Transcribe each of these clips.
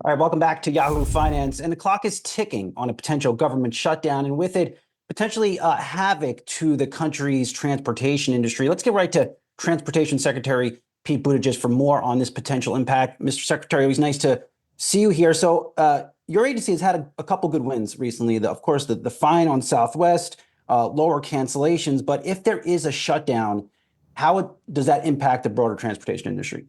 All right, welcome back to Yahoo Finance. And the clock is ticking on a potential government shutdown, and with it, potentially havoc to the country's transportation industry. Let's get right to Transportation Secretary Pete Buttigieg for more on this potential impact. Mr. Secretary, it was nice to see you here. So, your agency has had a couple good wins recently. Of course, the fine on Southwest, lower cancellations. But if there is a shutdown, how does that impact the broader transportation industry?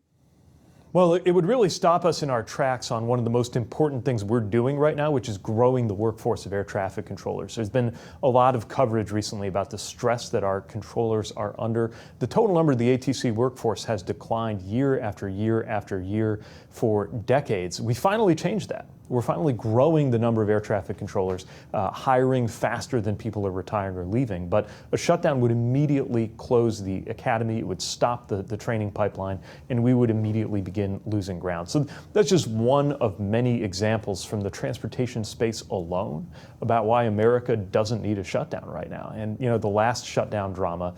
Well, it would really stop us in our tracks on one of the most important things we're doing right now, which is growing the workforce of air traffic controllers. There's been a lot of coverage recently about the stress that our controllers are under. The total number of the ATC workforce has declined year after year after year for decades. We finally changed that. We're finally growing the number of air traffic controllers, hiring faster than people are retiring or leaving. But a shutdown would immediately close the academy. It would stop the training pipeline, and we would immediately begin losing ground. So that's just one of many examples from the transportation space alone about why America doesn't need a shutdown right now. And you know, the last shutdown drama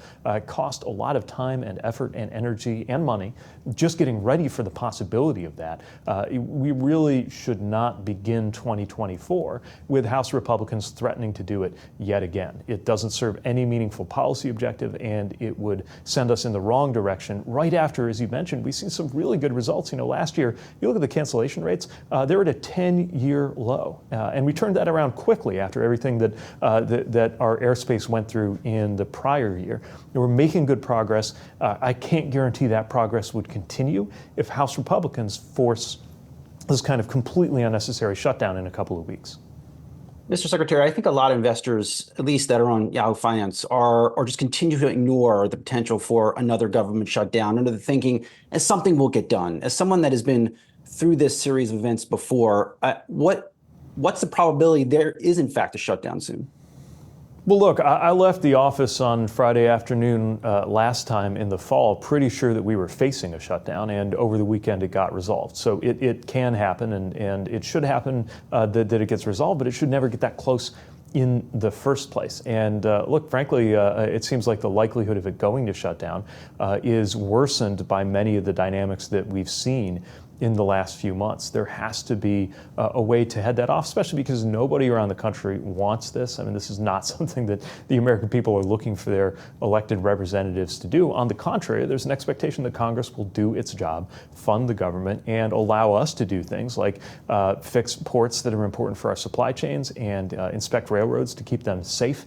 cost a lot of time and effort and energy and money just getting ready for the possibility of that. We really should not begin 2024 with House Republicans threatening to do it yet again. It doesn't serve any meaningful policy objective, and it would send us in the wrong direction right after, as you mentioned, we've seen some really good results. You know, last year, you look at the cancellation rates, they're at a 10-year low. And we turned that around quickly after everything that our airspace went through in the prior year. And we're making good progress. I can't guarantee that progress would continue if House Republicans force this kind of completely unnecessary shutdown in a couple of weeks. Mr. Secretary, I think a lot of investors, at least that are on Yahoo Finance, are just continue to ignore the potential for another government shutdown under the thinking as something will get done. As someone that has been through this series of events before, what's the probability there is in fact a shutdown soon? Well, look, I left the office on Friday afternoon last time in the fall, pretty sure that we were facing a shutdown, and over the weekend it got resolved. So it can happen, and it should happen that it gets resolved, but it should never get that close in the first place. And look, frankly, it seems like the likelihood of it going to shut down is worsened by many of the dynamics that we've seen in the last few months. There has to be a way to head that off, especially because nobody around the country wants this. I mean, this is not something that the American people are looking for their elected representatives to do. On the contrary, there's an expectation that Congress will do its job, fund the government, and allow us to do things like fix ports that are important for our supply chains and inspect railroads to keep them safe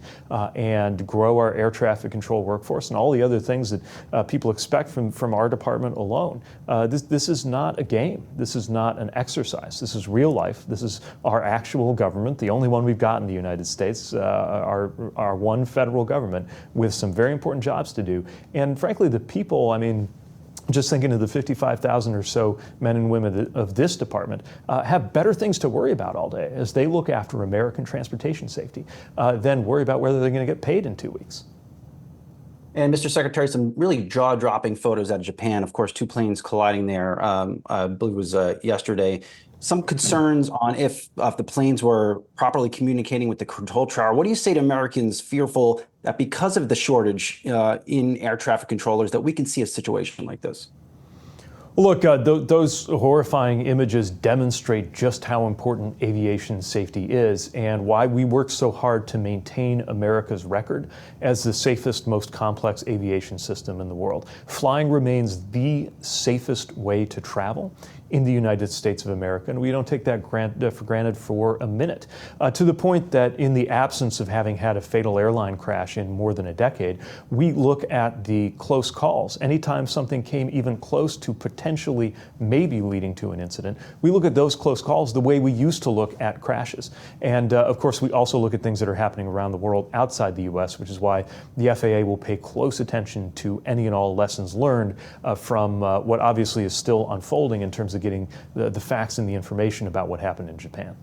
and grow our air traffic control workforce and all the other things that people expect from our department alone. This is not a game. This is not an exercise. This is real life. This is our actual government, the only one we've got in the United States, our one federal government with some very important jobs to do. And frankly, the people, I mean, just thinking of the 55,000 or so men and women of this department, have better things to worry about all day as they look after American transportation safety than worry about whether they're going to get paid in 2 weeks. And Mr. Secretary, some really jaw-dropping photos out of Japan. Of course, two planes colliding there, I believe it was yesterday. Some concerns on if the planes were properly communicating with the control tower. What do you say to Americans fearful that because of the shortage in air traffic controllers that we can see a situation like this? Look, those horrifying images demonstrate just how important aviation safety is and why we work so hard to maintain America's record as the safest, most complex aviation system in the world. Flying remains the safest way to travel in the United States of America, and we don't take that for granted for a minute. To the point that in the absence of having had a fatal airline crash in more than a decade, we look at the close calls. Anytime something came even close to potentially maybe leading to an incident, we look at those close calls the way we used to look at crashes. And of course, we also look at things that are happening around the world outside the U.S., which is why the FAA will pay close attention to any and all lessons learned from what obviously is still unfolding in terms of getting the facts and the information about what happened in Japan.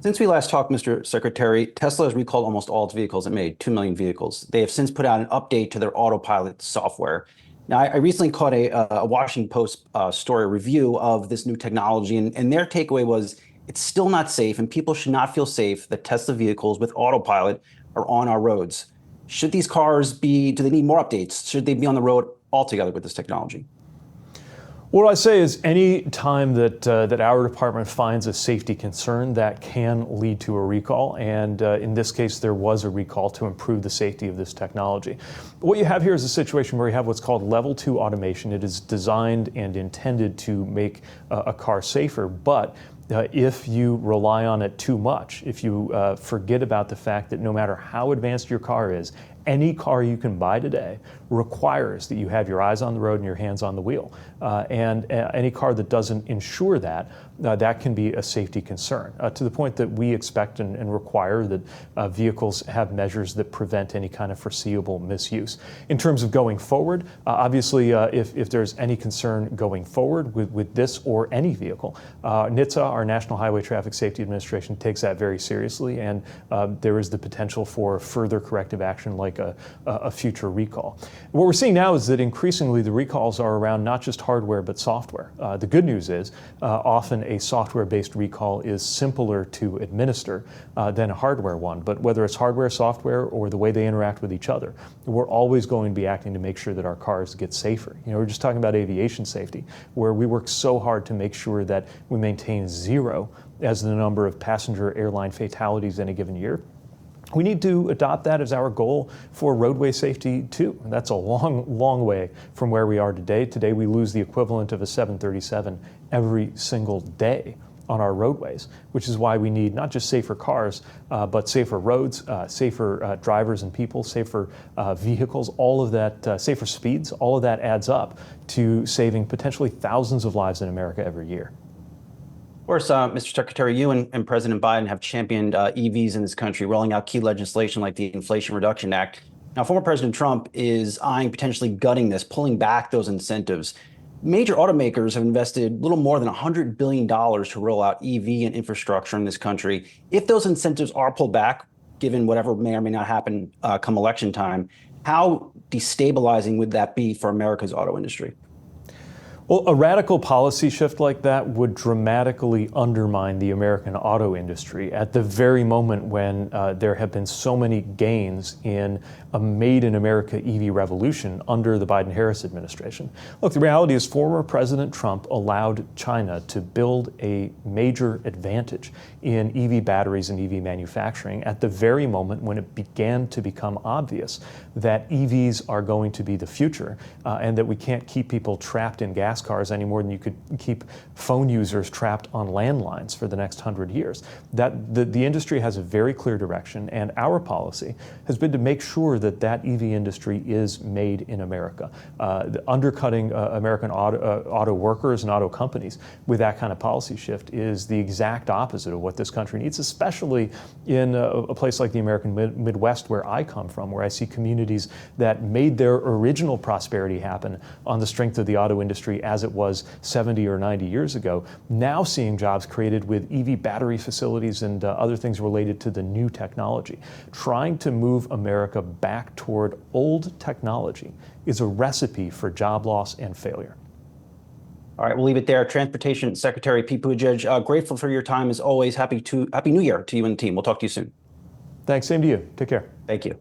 Since we last talked, Mr. Secretary, Tesla has recalled almost all its vehicles. It made 2 million vehicles. They have since put out an update to their autopilot software. Now, I recently caught a Washington Post story review of this new technology, and their takeaway was it's still not safe, and people should not feel safe that Tesla vehicles with autopilot are on our roads. Should these cars do they need more updates? Should they be on the road altogether with this technology? What I say is any time that our department finds a safety concern, that can lead to a recall. And in this case, there was a recall to improve the safety of this technology. What you have here is a situation where you have what's called level 2 automation. It is designed and intended to make a car safer, but if you rely on it too much, if you forget about the fact that no matter how advanced your car is, any car you can buy today requires that you have your eyes on the road and your hands on the wheel. And any car that doesn't ensure that, that can be a safety concern, to the point that we expect and require that vehicles have measures that prevent any kind of foreseeable misuse. In terms of going forward, obviously, if there's any concern going forward with this or any vehicle, NHTSA, our National Highway Traffic Safety Administration, takes that very seriously, and there is the potential for further corrective action like a future recall. What we're seeing now is that increasingly the recalls are around not just hardware but software. The good news is often a software-based recall is simpler to administer than a hardware one. But whether it's hardware, software, or the way they interact with each other, we're always going to be acting to make sure that our cars get safer. You know, we're just talking about aviation safety, where we work so hard to make sure that we maintain 0 as the number of passenger airline fatalities in a given year. We need to adopt that as our goal for roadway safety too. And that's a long, long way from where we are today. Today we lose the equivalent of a 737 every single day on our roadways, which is why we need not just safer cars, but safer roads, safer drivers and people, safer vehicles, all of that, safer speeds, all of that adds up to saving potentially thousands of lives in America every year. Of course, Mr. Secretary, you and President Biden have championed EVs in this country, rolling out key legislation like the Inflation Reduction Act. Now, former President Trump is eyeing potentially gutting this, pulling back those incentives. Major automakers have invested a little more than $100 billion to roll out EV and infrastructure in this country. If those incentives are pulled back, given whatever may or may not happen come election time, how destabilizing would that be for America's auto industry? Well, a radical policy shift like that would dramatically undermine the American auto industry at the very moment when there have been so many gains in a made-in-America EV revolution under the Biden-Harris administration. Look, the reality is former President Trump allowed China to build a major advantage in EV batteries and EV manufacturing at the very moment when it began to become obvious that EVs are going to be the future and that we can't keep people trapped in gas cars any more than you could keep phone users trapped on landlines for the next 100 years. That the industry has a very clear direction, and our policy has been to make sure that that EV industry is made in America. Undercutting American auto workers and auto companies with that kind of policy shift is the exact opposite of what this country needs, especially in a place like the American Midwest where I come from, where I see communities that made their original prosperity happen on the strength of the auto industry as it was 70 or 90 years ago, now seeing jobs created with EV battery facilities and other things related to the new technology. Trying to move America back toward old technology is a recipe for job loss and failure. All right, we'll leave it there. Transportation Secretary Pete Buttigieg, grateful for your time as always. Happy New Year to you and the team. We'll talk to you soon. Thanks, same to you. Take care. Thank you.